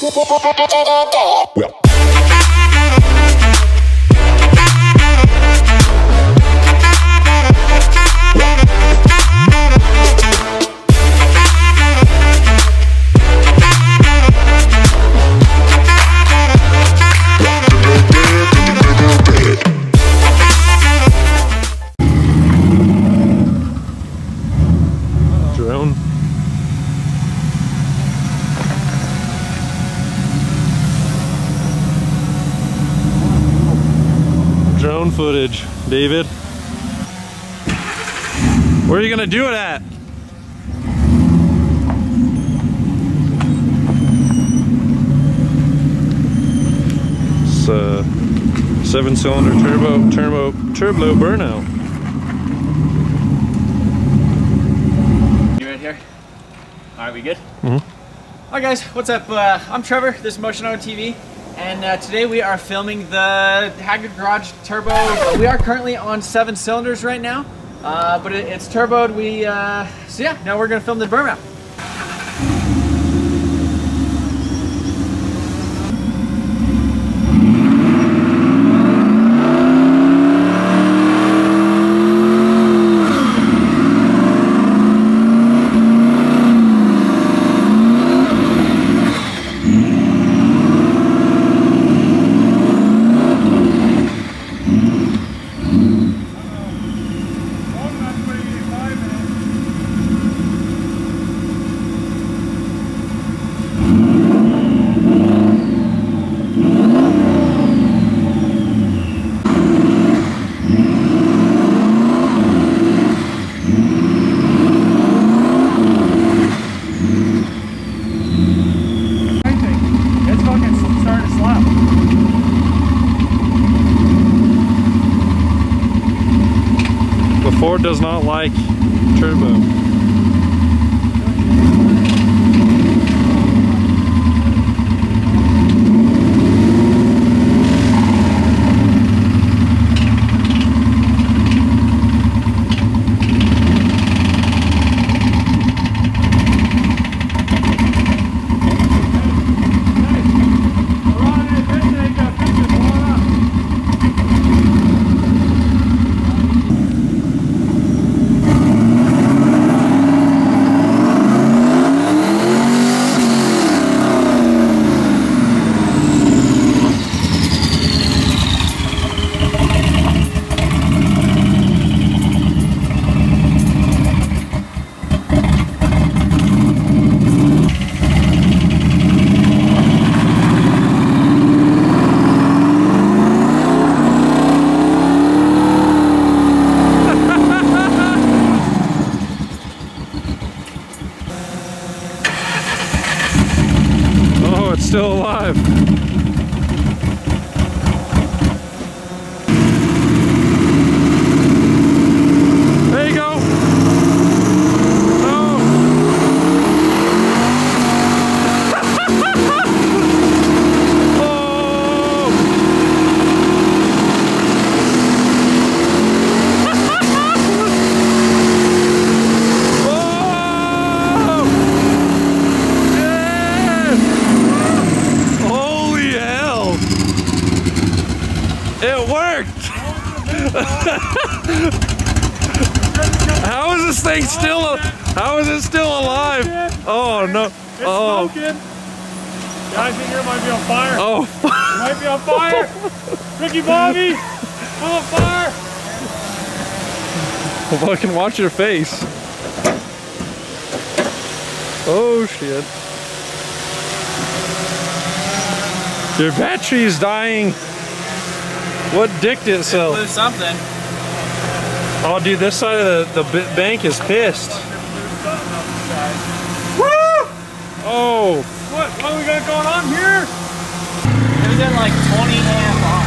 Well. Drone footage, David. Where are you gonna do it at? It's a 7-cylinder turbo burnout. You right here? All right, we good? Mm-hmm. Hi guys, what's up? I'm Trevor. This is Motion on TV. And today we are filming the Haggard Garage Turbo. We are currently on 7 cylinders right now, but it's turboed. So yeah, now we're gonna film the burnout. Ford does not like turbo. Still alive. There you go. Oh. It worked! How is this thing still? How is it still alive? Oh no! Oh! Yeah, I think it might be on fire. Oh! It might be on fire. Ricky Bobby, I'm on fire. Well, I can watch your face. Oh shit! Your battery is dying. What dicked itself? It blew something. Oh, dude, this side of the bank is pissed. Woo! Oh. What we got going on here? It was at like 20 amp on.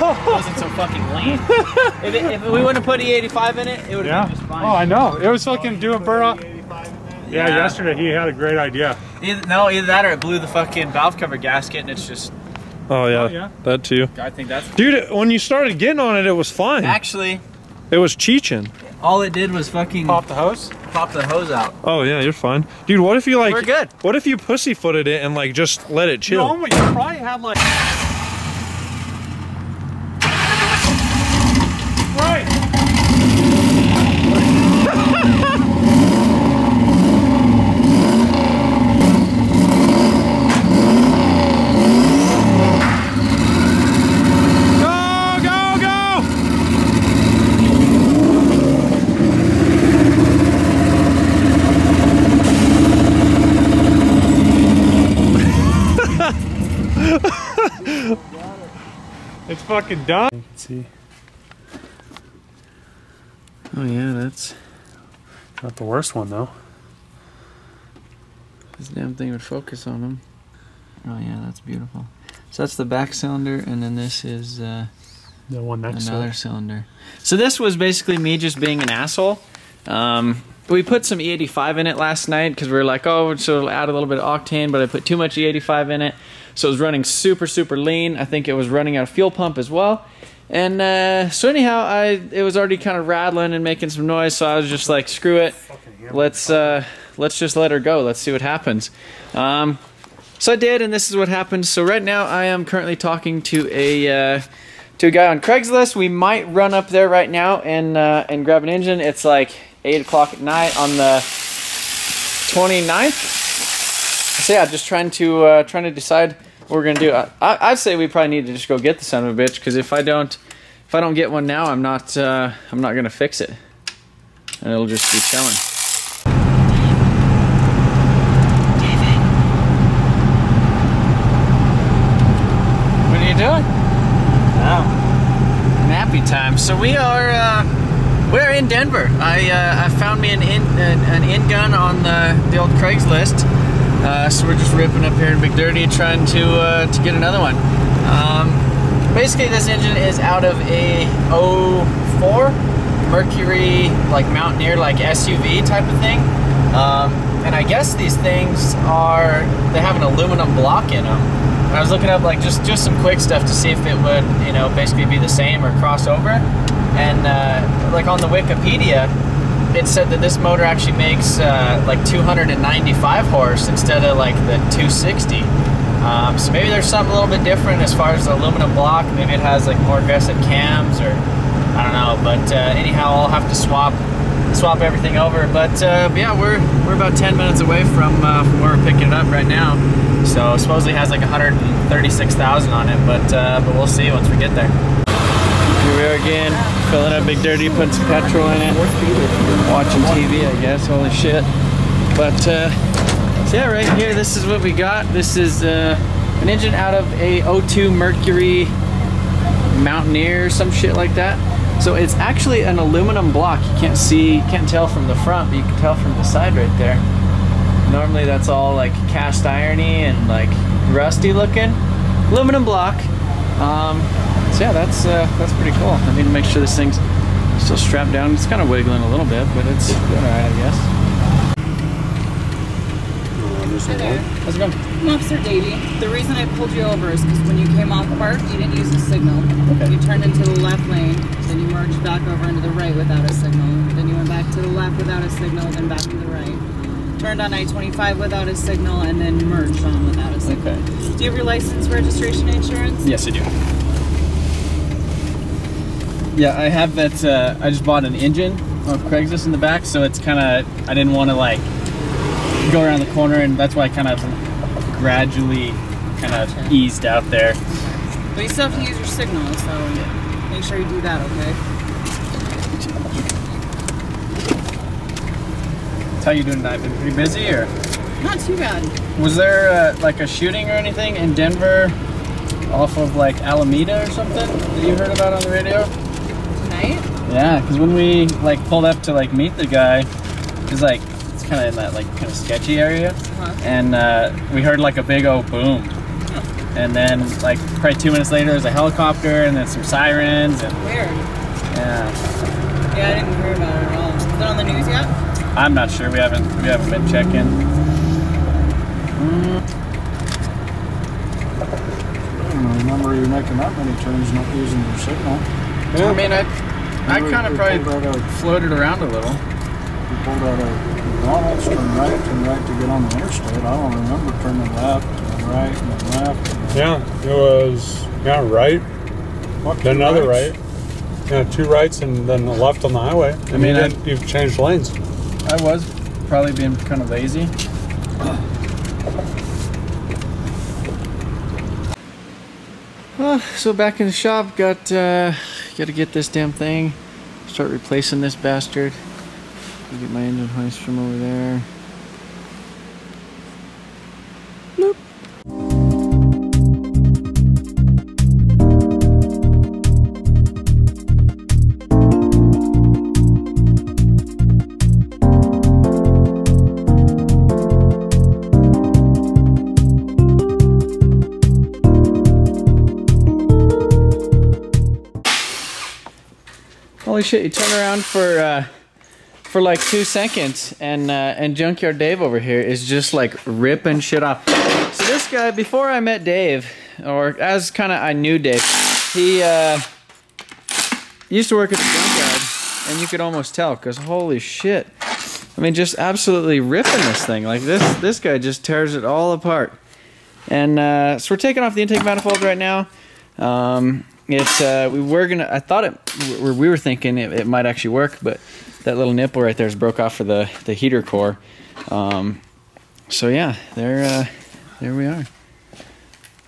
It wasn't so fucking lame. If we wouldn't have put E85 in it, it would have been just fine. Oh, I know. It was fucking doing burnout. Yeah, yesterday he had a great idea. Either that or it blew the fucking valve cover gasket and it's just... Oh yeah, that too. I think that's... Dude, when you started getting on it, it was fine. Actually... It was cheeching. All it did was fucking... Pop the hose? pop the hose out. Oh yeah, you're fine. Dude, what if you like... We're good. What if you pussyfooted it and like just let it chill? No, you probably have like... Right! It's fucking done. You can see. Oh yeah, that's Not the worst one though. this damn thing would focus on them. Oh yeah, that's beautiful. So that's the back cylinder, and then this is The one next to another it. cylinder. So this was basically me just being an asshole. We put some E85 in it last night because we were like, oh, so it'll add a little bit of octane, but I put too much E85 in it. So it was running super, super lean. I think it was running out of fuel pump as well. And so anyhow, it was already kind of rattling and making some noise, so I was just like, screw it. Let's just let her go. Let's see what happens. So I did, and this is what happened. So right now I am currently talking to a guy on Craigslist. We might run up there right now and grab an engine. It's like 8 o'clock at night on the 29th. So yeah, just trying to decide what we're gonna do. I'd say we probably need to just go get the son of a bitch, because if I don't get one now, I'm not gonna fix it, and it'll just be chilling. What are you doing? Oh, nappy time. So we're in Denver. I found me an in gun on the old Craigslist. So we're just ripping up here in Big Dirty, trying to get another one. Basically, this engine is out of a 04 Mercury like Moutaineer, like SUV type of thing. And I guess these things they have an aluminum block in them. And I was looking up like just some quick stuff to see if it would, you know, basically be the same or cross over. And like on the Wikipedia, it said that this motor actually makes like 295 horse instead of like the 260. So maybe there's something a little bit different as far as the aluminum block. Maybe it has like more aggressive cams, or I don't know. But anyhow, I'll have to swap everything over. But yeah, we're about 10 minutes away from where we're picking it up right now. So supposedly it has like 136,000 on it, but we'll see once we get there. Here we are again, filling up Big Dirty, putting some petrol in it, watching TV, I guess. Holy shit! But so yeah, right here, this is what we got. This is an engine out of a 02 Mercury Moutaineer, some shit like that. So it's actually an aluminum block. You can't tell from the front, but you can tell from the side right there. Normally that's all like cast irony and like rusty looking. Aluminum block. So yeah, that's pretty cool. I need to make sure this thing's still strapped down. It's kind of wiggling a little bit, but it's doing alright, I guess. Hi there. How's it going? I'm Officer Davey. The reason I pulled you over is because when you came off park, you didn't use a signal. Okay. You turned into the left lane, then you merged back over into the right without a signal. Then you went back to the left without a signal, then back to the right. Turned on I-25 without a signal, and then merged on without a signal. Okay. Do you have your license, registration, and insurance? Yes, I do. Yeah, I have that. I just bought an engine on Craigslist in the back, so it's kind of, I didn't want to like go around the corner, and that's why I kind of gradually kind of eased out there. But you still have to use your signal, so make sure you do that, okay? How you doing tonight? Been pretty busy, or? Not too bad. Was there like a shooting or anything in Denver off of like Alameda or something that you heard about on the radio? Tonight? Yeah, because when we like pulled up to like meet the guy, it's like, it's kind of in that like kind of sketchy area, and we heard like a big old boom, and then like probably 2 minutes later there's a helicopter and then some sirens and Weird. yeah. Yeah, I didn't hear about it at all. Is it on the news yet? I'm not sure. We haven't been checking. I don't remember you making that many turns not using your signal. I mean, I kind of probably floated around a little. we pulled out of McDonald's, turned right to get on the interstate. I don't remember turning left and right and then left. Yeah, it was, yeah, right. What, Then two another rights? right. Yeah, 2 rights and then a left on the highway. I mean, you've changed lanes. I was probably being kind of lazy. So back in the shop, got to get this damn thing, start replacing this bastard. Get my engine hoist from over there. Bloop. Holy shit! You turn around for like 2 seconds, and Junkyard Dave over here is just like ripping shit off. So this guy, before I met Dave, or as kind of I knew Dave, he used to work at the junkyard, and you could almost tell, because holy shit, I mean, just absolutely ripping this thing. Like this guy just tears it all apart. And so we're taking off the intake manifold right now. We were thinking it might actually work, but that little nipple right there is broke off for the heater core. So yeah, there we are. I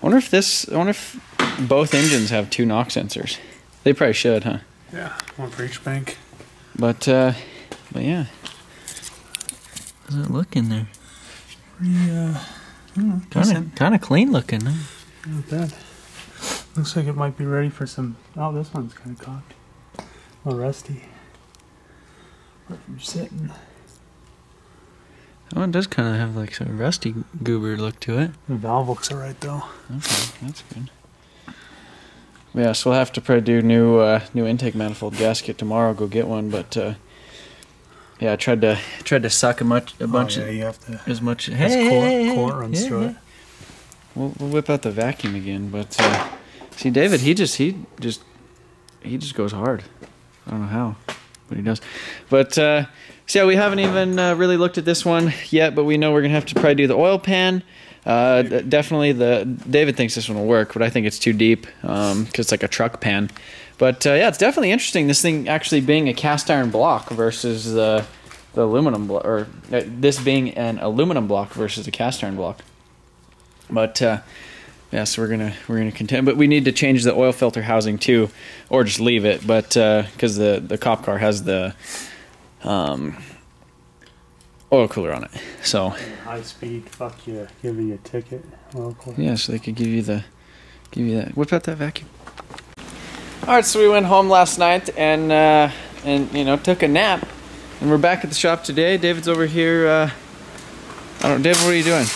wonder if both engines have 2 knock sensors. They probably should, huh? Yeah, one for each bank. But yeah. How's it look in there? Kind of clean looking, huh? Not bad. Looks like it might be ready for some. Oh, this one's kind of cocked. A little rusty. But from sitting. Oh, it does kind of have like some rusty goober look to it. The valve looks alright though. Okay, that's good. Yeah, so we'll have to probably do new intake manifold gasket tomorrow. Go get one, but yeah, I tried to suck a bunch. Yeah, you have to. As much. Core runs through it. We'll whip out the vacuum again, but see, David, he just goes hard. I don't know how, but he does. But so yeah, we haven't even really looked at this one yet, but we know we're gonna have to probably do the oil pan. Definitely David thinks this one will work, but I think it's too deep because it's like a truck pan. But yeah, it's definitely interesting. This thing actually being a cast iron block versus the aluminum block, or this being an aluminum block versus a cast iron block. But yeah, so we're gonna contend. But we need to change the oil filter housing too, or just leave it. But because the cop car has the oil cooler on it, so high speed. Fuck you, give you a ticket. Oil cooler. Yeah, so they could give you that. Whip out that vacuum. All right, so we went home last night and took a nap, and we're back at the shop today. David's over here. I don't know, David, what are you doing?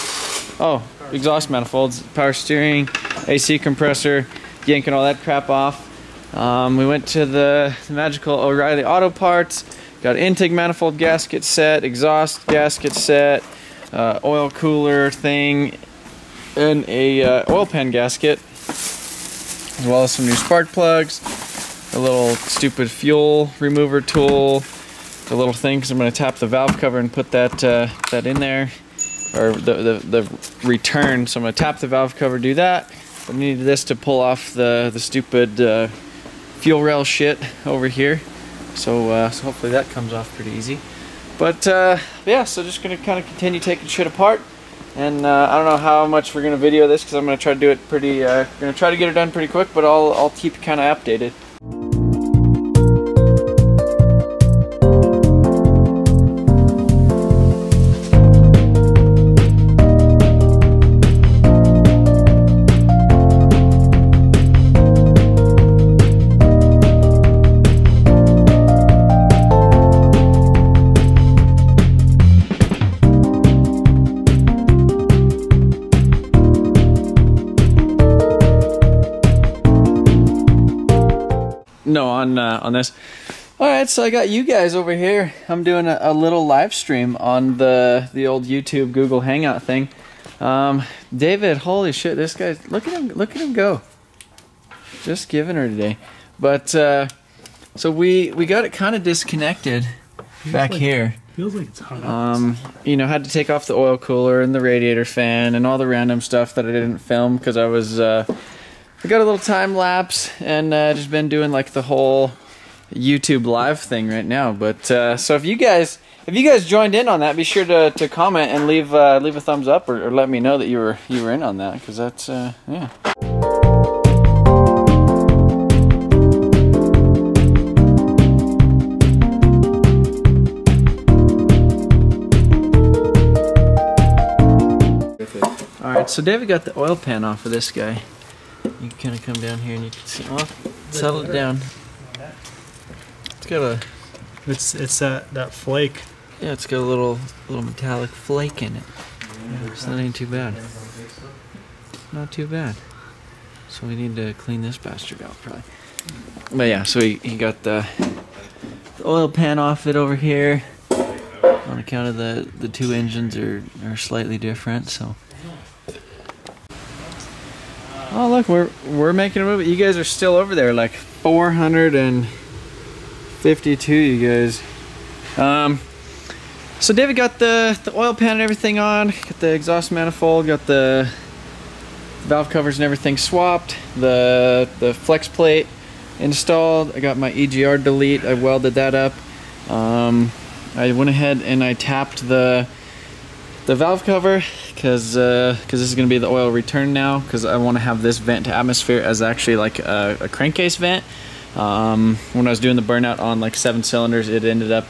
Oh, exhaust manifolds, power steering, AC compressor, yanking all that crap off. We went to the magical O'Reilly Auto Parts, got intake manifold gasket set, exhaust gasket set, oil cooler thing, and a oil pan gasket, as well as some new spark plugs, a little stupid fuel remover tool, the little thing, because I'm going to tap the valve cover and put that in there, or the return. So I'm going to tap the valve cover, do that. I need this to pull off the stupid fuel rail shit over here. So hopefully that comes off pretty easy. But yeah, so just going to kind of continue taking shit apart. And I don't know how much we're going to video this, because I'm going to try to do it pretty, going to try to get it done pretty quick, but I'll keep you kind of updated. No, on this. All right, so I got you guys over here. I'm doing a little live stream on the old YouTube Google Hangout thing. David, holy shit, this guy! Look at him go. Just giving her today. But so we got it kind of disconnected back here. Feels like it's hot. You know, had to take off the oil cooler and the radiator fan and all the random stuff that I didn't film because I was, I got a little time lapse and just been doing like the whole YouTube live thing right now. But so if you guys joined in on that, be sure to comment and leave a thumbs up or let me know that you were in on that, because that's yeah. Alright, so David got the oil pan off of this guy. You can kind of come down here and you can see, well, settle it down. It's got a... It's that flake. Yeah, it's got a little metallic flake in it. Yeah, so that ain't too bad. Not too bad. So we need to clean this bastard out probably. But yeah, so he got the oil pan off it over here. On account of the two engines are slightly different, so... Oh look, we're making a move. You guys are still over there, like 452, you guys. So David got the oil pan and everything on, got the exhaust manifold, got the valve covers and everything swapped, the flex plate installed. I got my EGR delete, I welded that up. I went ahead and I tapped the valve cover because this is going to be the oil return now, because I want to have this vent to atmosphere as actually like a crankcase vent. When I was doing the burnout on like 7 cylinders, it ended up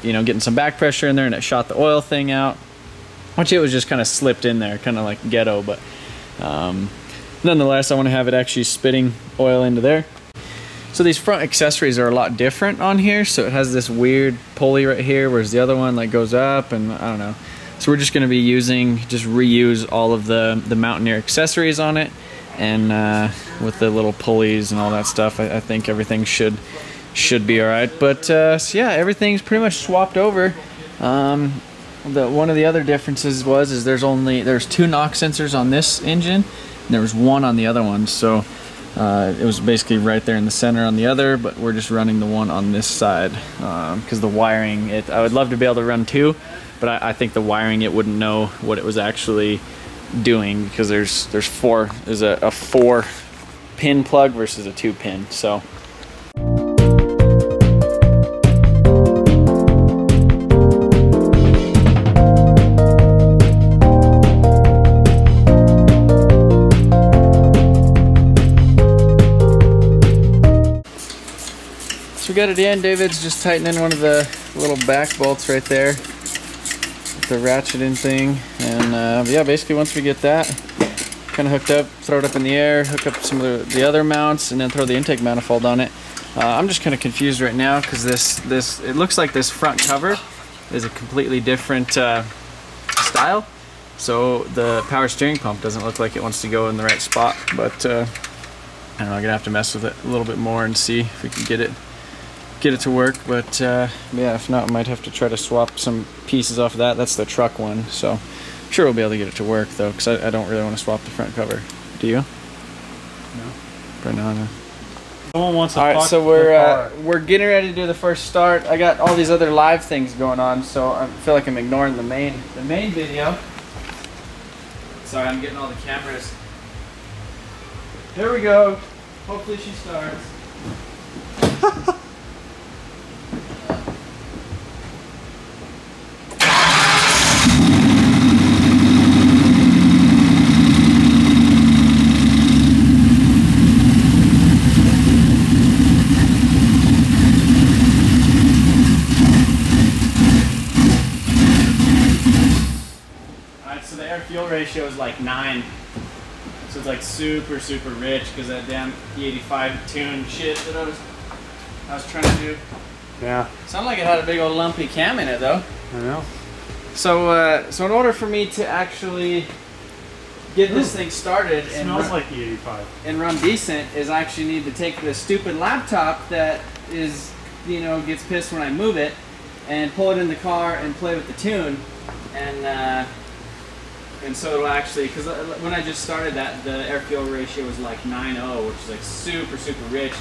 you know, getting some back pressure in there and it shot the oil thing out, which it was just kind of slipped in there, kind of like ghetto, but nonetheless I want to have it actually spitting oil into there. So these front accessories are a lot different on here. So it has this weird pulley right here, whereas the other one like goes up, and I don't know. So we're just going to be reuse all of the Moutaineer accessories on it, and with the little pulleys and all that stuff, I think everything should be all right. But so yeah, everything's pretty much swapped over. One of the other differences is there's 2 knock sensors on this engine, and there was 1 on the other one. So it was basically right there in the center on the other, but we're just running the one on this side because the wiring, I would love to be able to run 2, but I think the wiring, it wouldn't know what it was actually doing, because there's a 4-pin plug versus a 2-pin. So we got it in. David's just tightening one of the little back bolts right there with the ratchet in thing, and yeah, basically once we get that kind of hooked up, throw it up in the air, hook up some of the other mounts, and then throw the intake manifold on it. I'm just kind of confused right now because it looks like this front cover is a completely different style, so the power steering pump doesn't look like it wants to go in the right spot. But I don't know, I'm gonna have to mess with it a little bit more and see if we can get it to work. But yeah, if not, I might have to try to swap some pieces off of that. That's the truck one, so I'm sure we'll be able to get it to work though, because I don't really want to swap the front cover. Do you? No. Banana. No one wants to. All right, so we're getting ready to do the first start. I got all these other live things going on, so I feel like I'm ignoring the main video. Sorry, I'm getting all the cameras. Here we go. Hopefully she starts. Fuel ratio is like 9, so it's like super rich because that damn E85 tune shit that I was trying to do. Yeah. Sounded like it had a big old lumpy cam in it though. I know. So so in order for me to actually get this thing started and smells like E85 and run decent, is I actually need to take this stupid laptop that is, you know, gets pissed when I move it, and pull it in the car and play with the tune, and so it'll actually, because when I just started that, the air fuel ratio was like 9.0, which is like super rich.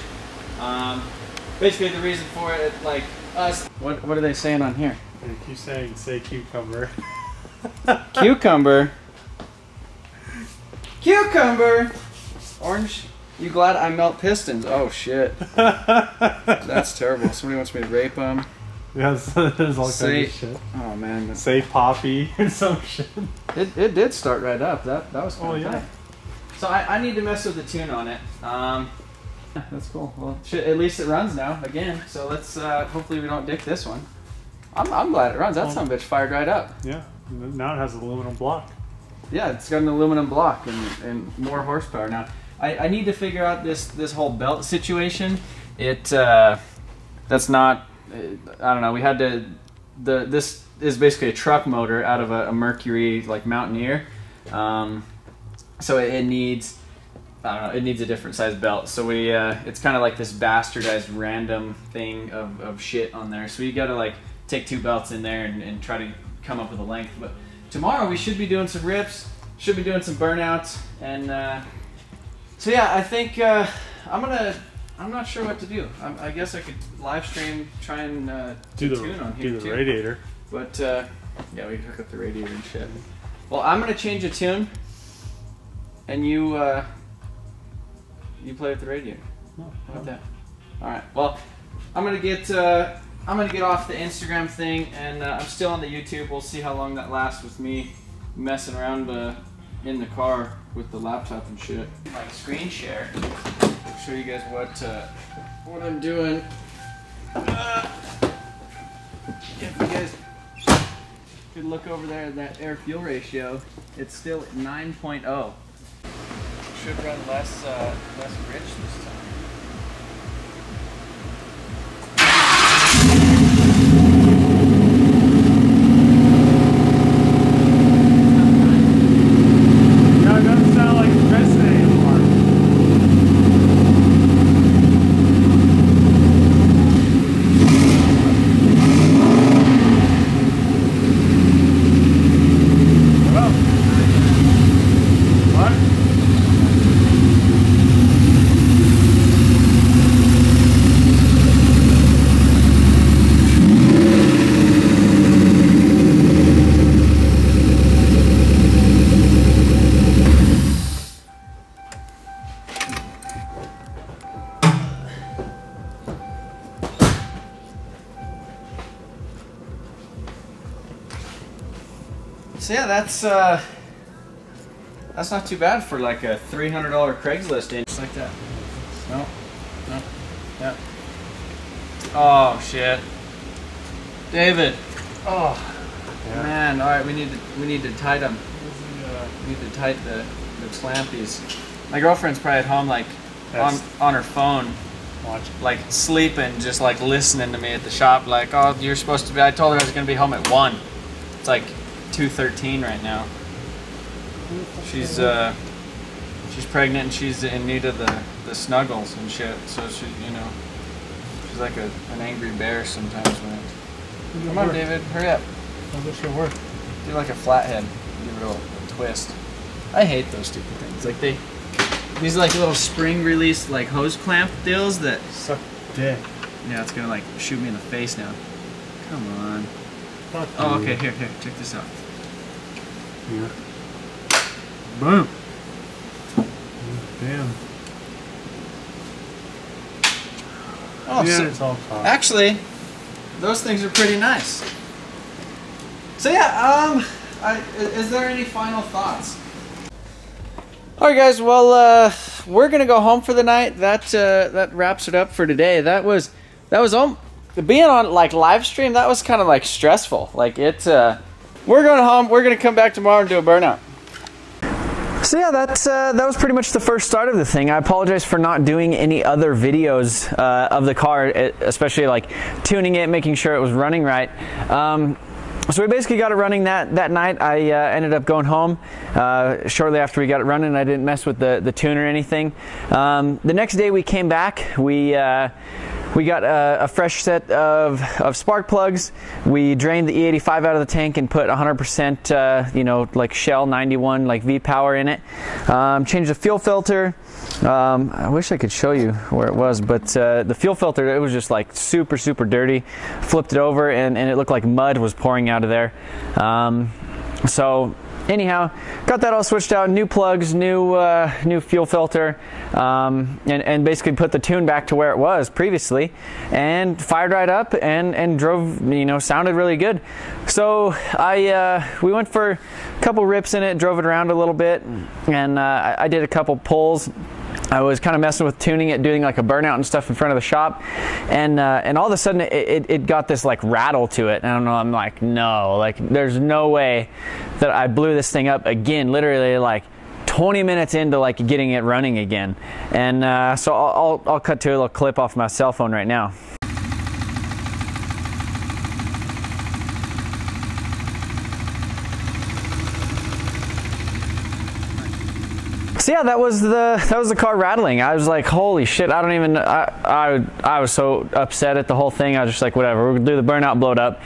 Basically the reason for it, like us. What are they saying on here? Yeah, keep saying, say cucumber. Cucumber. Cucumber. Orange. You glad I melt pistons? Oh shit. That's terrible. Somebody wants me to rape them. Yes, there's all kinds of shit. Oh man. Say poppy or some shit. It did start right up. That was kind Oh of yeah. tight. So I need to mess with the tune on it. That's cool. Well, shit, at least it runs now again. So let's hopefully we don't dick this one. I'm glad it runs. That son of a bitch fired right up. Yeah. Now it has an aluminum block. Yeah, it's got an aluminum block and more horsepower. Now I need to figure out this whole belt situation. That's not. I don't know. We had to. This is basically a truck motor out of a Mercury like Moutaineer. So it needs. I don't know. It needs a different size belt. So we. It's kind of like this bastardized random thing of shit on there. So you got to like take two belts in there and try to come up with a length. But tomorrow we should be doing some rips. Should be doing some burnouts and. So yeah, I think I'm not sure what to do. I guess I could live stream, try and do the tune on here do the too. radiator. But yeah, we can hook up the radiator and shit. Well, I'm gonna change a tune, and you play with the radiator. Oh, How about that? All right. Well, I'm gonna get off the Instagram thing, and I'm still on the YouTube. We'll see how long that lasts with me messing around in the car with the laptop and shit. Like screen share. I'll show you guys what I'm doing. If you guys could look over there at that air fuel ratio, it's still at 9.0. Should run less rich this time. So yeah, that's not too bad for like a $300 Craigslist in. Just like that. No. Yeah. Oh shit. David. Oh. Yeah. Man, all right, we need to tight them. We need to tight the clampies. My girlfriend's probably at home like on her phone. Like sleeping, just like listening to me at the shop, like, oh, you're supposed to be. I told her I was gonna be home at 1. It's like 2:13 right now. She's pregnant and she's in need of the snuggles and shit. So she's like an angry bear sometimes when it. Come on, David, hurry up. This should work. Do like a flathead. Give it a twist. I hate those stupid things. Like these like little spring release like hose clamp deals that suck dick. Yeah, it's gonna like shoot me in the face now. Come on. Fuck oh, you. okay, here, check this out. Yeah. Boom. Damn. Oh, yeah, so it's all caught. actually, those things are pretty nice. So yeah, is there any final thoughts? All right, guys. Well, we're gonna go home for the night. That wraps it up for today. That was being on like live stream. That was kind of like stressful. Like we're going home. We're gonna come back tomorrow and do a burnout. So yeah, that was pretty much the first start of the thing. I apologize for not doing any other videos of the car, especially like tuning it, making sure it was running right. So we basically got it running that night. I ended up going home shortly after we got it running. I didn't mess with the tune or anything. The next day we came back. We We got a fresh set of spark plugs. We drained the E85 out of the tank and put 100%, you know, like Shell 91 like V-Power in it. Changed the fuel filter. I wish I could show you where it was, but the fuel filter, it was just like super dirty. Flipped it over and it looked like mud was pouring out of there. So anyhow, got that all switched out, new plugs, new fuel filter, and basically put the tune back to where it was previously, and fired right up and drove, you know, sounded really good. So we went for a couple rips in it, drove it around a little bit, and I did a couple pulls. I was kind of messing with tuning it, doing like a burnout and stuff in front of the shop, and all of a sudden it got this like rattle to it. And I don't know, I'm like, no, like there's no way that I blew this thing up again, literally like 20 minutes into like getting it running again. And so I'll cut to a little clip off my cell phone right now. So yeah, that was the car rattling. I was like, holy shit, I don't even, I was so upset at the whole thing. I was just like, whatever, we're gonna do the burnout, blow it up.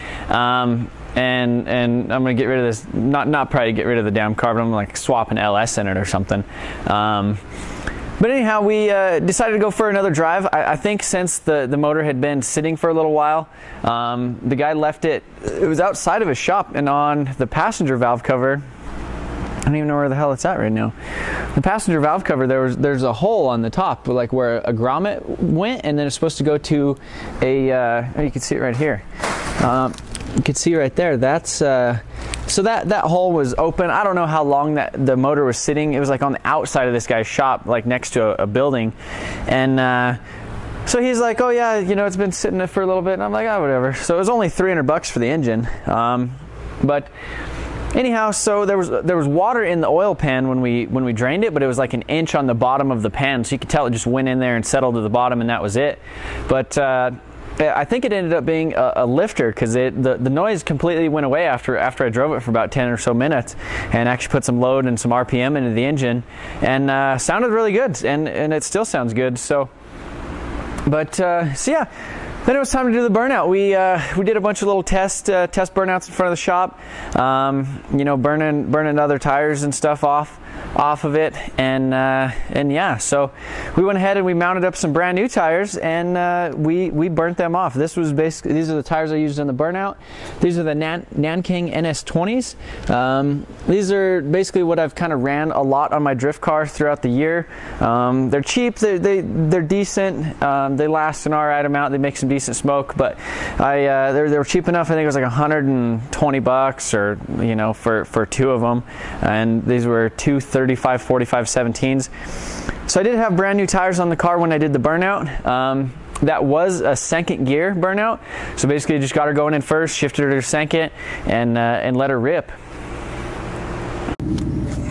And I'm gonna get rid of this, not probably get rid of the damn car, but I'm gonna like swap an LS in it or something. But anyhow, we decided to go for another drive. I think since the motor had been sitting for a little while, the guy left it was outside of his shop, and on the passenger valve cover, I don't even know where the hell it's at right now. The passenger valve cover, there's a hole on the top, like where a grommet went, and then it's supposed to go to a, oh, you can see it right here. You can see right there, that's, so that hole was open. I don't know how long the motor was sitting. It was like on the outside of this guy's shop, like next to a building. And so he's like, oh yeah, you know, it's been sitting there for a little bit. And I'm like, oh, whatever. So it was only $300 for the engine. But anyhow, so there was water in the oil pan when we drained it, but it was like an inch on the bottom of the pan, so you could tell it just went in there and settled to the bottom, and that was it. But I think it ended up being a lifter, because the noise completely went away after I drove it for about 10 or so minutes, and actually put some load and some RPM into the engine, and sounded really good, and it still sounds good. So, but so yeah. Then it was time to do the burnout. We did a bunch of little test burnouts in front of the shop, you know, burning other tires and stuff off of it, and yeah, so we went ahead and we mounted up some brand new tires, and we burnt them off. This was basically, these are the tires I used in the burnout. These are the Nanking NS20s. These are basically what I've kind of ran a lot on my drift car throughout the year. They're cheap, they're decent, they last an alright amount, they make some decent smoke, but they were cheap enough. I think it was like $120, or you know, for two of them, and these were two 35/45 17s. So I did have brand new tires on the car when I did the burnout. That was a second gear burnout, so basically just got her going in first, shifted her to second, and let her rip.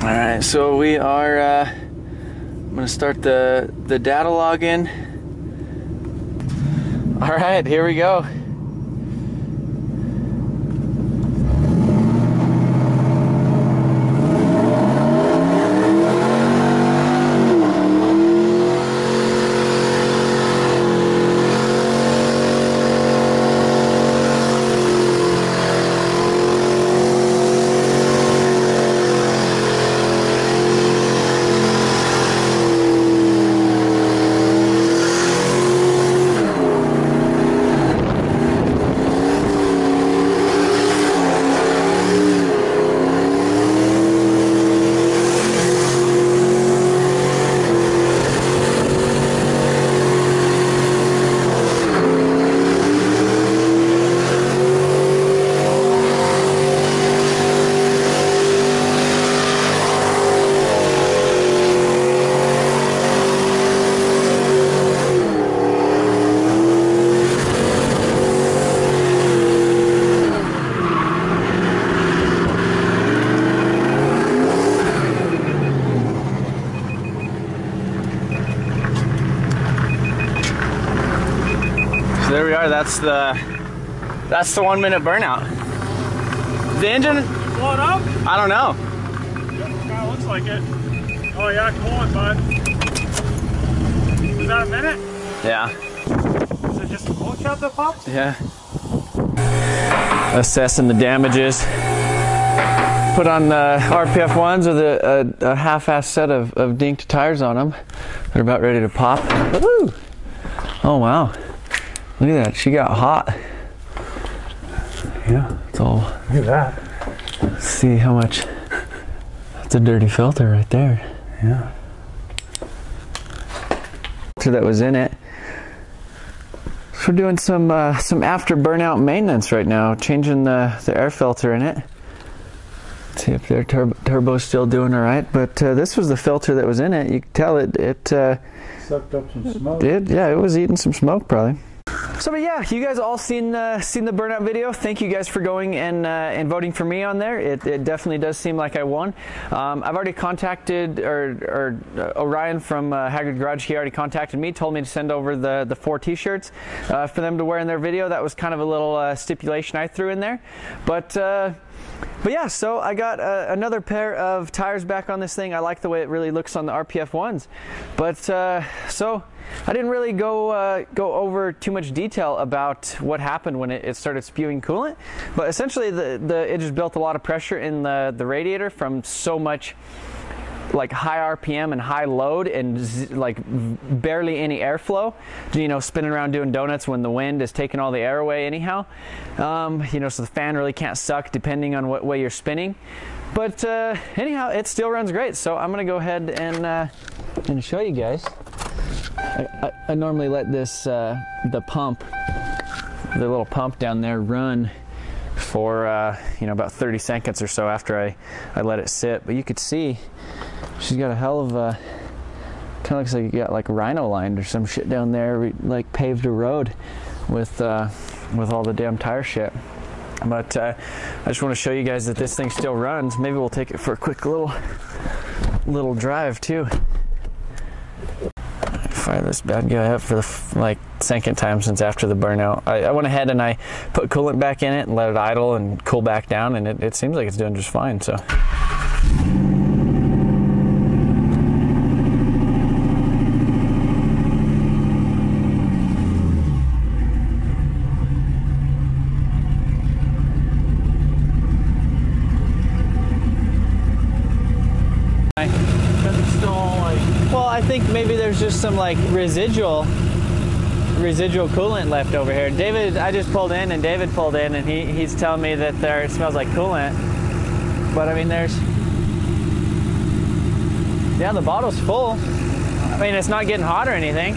All right, so we are I'm gonna start the data login. All right, here we go. There we are. That's the 1 minute burnout. The engine Blown up? I don't know. Yep, kinda looks like it. Oh yeah, come on, bud. Is that a minute? Yeah. Is it shot that pops? Yeah. Assessing the damages. Put on RPF ones with a half-ass set of dinked tires on them. They're about ready to pop. Woo! Oh wow! Look at that. She got hot. Yeah. It's all. Look at that. Let's see how much. That's a dirty filter right there. Yeah. That was in it. So we're doing some after burnout maintenance right now, changing the air filter in it. See if their turbo's still doing all right. But this was the filter that was in it. You can tell it Sucked up some smoke. Yeah, it was eating some smoke probably. So, but yeah, you guys all seen the burnout video. Thank you guys for going and voting for me on there. It definitely does seem like I won. I've already contacted Orion from Haggard Garage. He already contacted me, told me to send over the 4 t-shirts for them to wear in their video. That was kind of a little stipulation I threw in there. But yeah, so I got another pair of tires back on this thing. I like the way it really looks on the RPF ones. But so I didn't really go over too much detail about what happened when it started spewing coolant. But essentially, it just built a lot of pressure in the radiator from so much like high RPM and high load and like barely any airflow, you know, spinning around doing donuts when the wind is taking all the air away anyhow. You know, so the fan really can't suck depending on what way you're spinning. But anyhow, it still runs great. So I'm gonna go ahead and show you guys. I normally let this the pump, the little pump down there, run for you know, about 30 seconds or so after I let it sit. But you could see she's got a hell of a, kind of looks like you got like rhino lined or some shit down there. We like paved a road with all the damn tire shit. But I just want to show you guys that this thing still runs. Maybe we'll take it for a quick little drive too. Fire this bad guy up for the like second time since after the burnout. I went ahead and I put coolant back in it and let it idle and cool back down, and it seems like it's doing just fine. So. I think maybe there's just some like residual coolant left over here. David, I just pulled in and David pulled in and he's telling me that it smells like coolant. But I mean, yeah, the bottle's full. I mean, it's not getting hot or anything.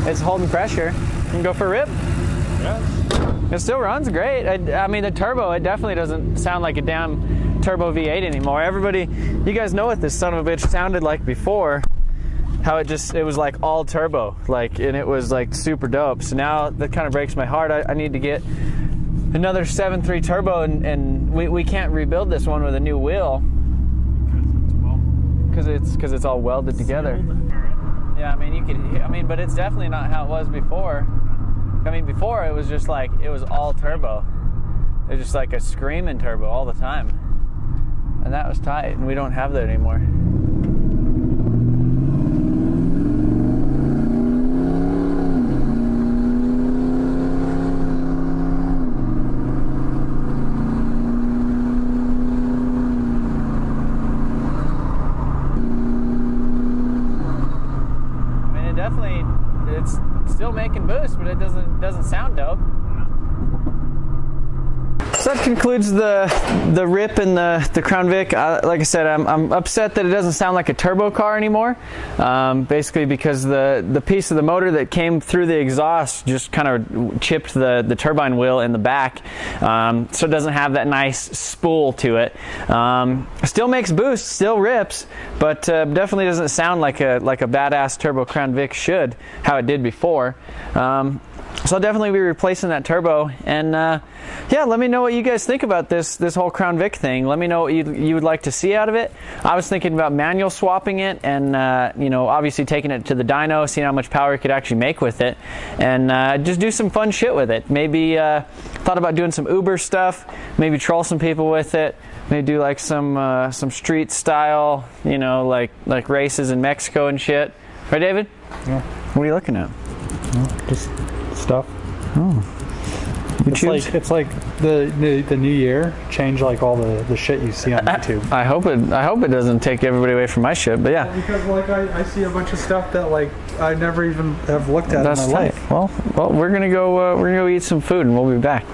It's holding pressure. You can go for a rip. Yes. It still runs great. I mean, the turbo, it definitely doesn't sound like a damn turbo V8 anymore. Everybody, you guys know what this son of a bitch sounded like before. How it was like all turbo, like, and it was like super dope. So now that kind of breaks my heart. I need to get another 7.3 turbo, and we can't rebuild this one with a new wheel because it's all welded together. Yeah, I mean but it's definitely not how it was before. I mean, before it was just like, it was all turbo. It was just like a screaming turbo all the time, and that was tight, and we don't have that anymore. It's still making boost, but it doesn't sound dope. So that concludes the rip and the Crown Vic. Like I said, I'm upset that it doesn't sound like a turbo car anymore. Basically because the piece of the motor that came through the exhaust just kind of chipped the turbine wheel in the back, so it doesn't have that nice spool to it. Still makes boost, still rips, but definitely doesn't sound like a badass turbo Crown Vic should, how it did before. So I'll definitely be replacing that turbo, and yeah, let me know what you guys think about this whole Crown Vic thing. Let me know what you would like to see out of it. I was thinking about manual swapping it, and you know, obviously taking it to the dyno, seeing how much power it could actually make with it, and just do some fun shit with it. Maybe thought about doing some Uber stuff, maybe troll some people with it, maybe do like some street style, you know, like races in Mexico and shit. Right, David? Yeah. What are you looking at? Just stuff. It's like the new year changed like all the shit you see on YouTube. I hope it doesn't take everybody away from my shit, but yeah. Because like I see a bunch of stuff that like I never even have looked at That's in my tight. life. Well, we're gonna go eat some food, and we'll be back.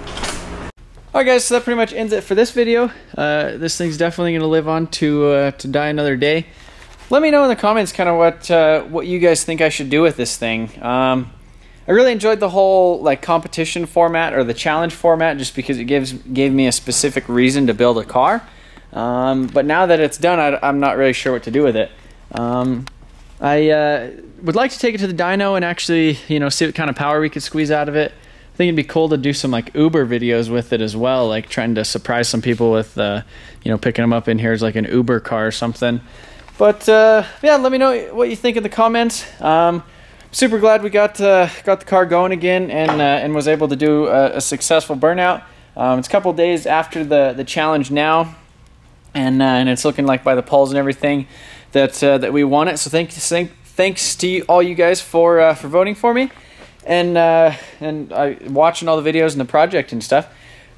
All right, guys. So that pretty much ends it for this video. This thing's definitely gonna live on to die another day. Let me know in the comments kind of what you guys think I should do with this thing. I really enjoyed the whole like competition format or the challenge format, just because it gave me a specific reason to build a car. But now that it's done, I'm not really sure what to do with it. I would like to take it to the dyno and actually, you know, see what kind of power we could squeeze out of it. I think it'd be cool to do some like Uber videos with it as well, like trying to surprise some people with, you know, picking them up in here as like an Uber car or something. But yeah, let me know what you think in the comments. Super glad we got the car going again and was able to do a successful burnout. It's a couple days after the challenge now, and it's looking like by the polls and everything that we won it. So thanks to all you guys for voting for me and watching all the videos and the project and stuff.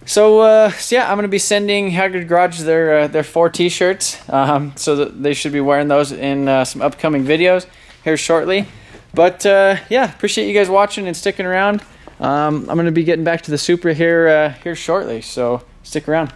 So yeah, I'm gonna be sending Haggard Garage their 4 t-shirts, so that they should be wearing those in some upcoming videos here shortly. But yeah, appreciate you guys watching and sticking around. I'm going to be getting back to the Supra here shortly, so stick around.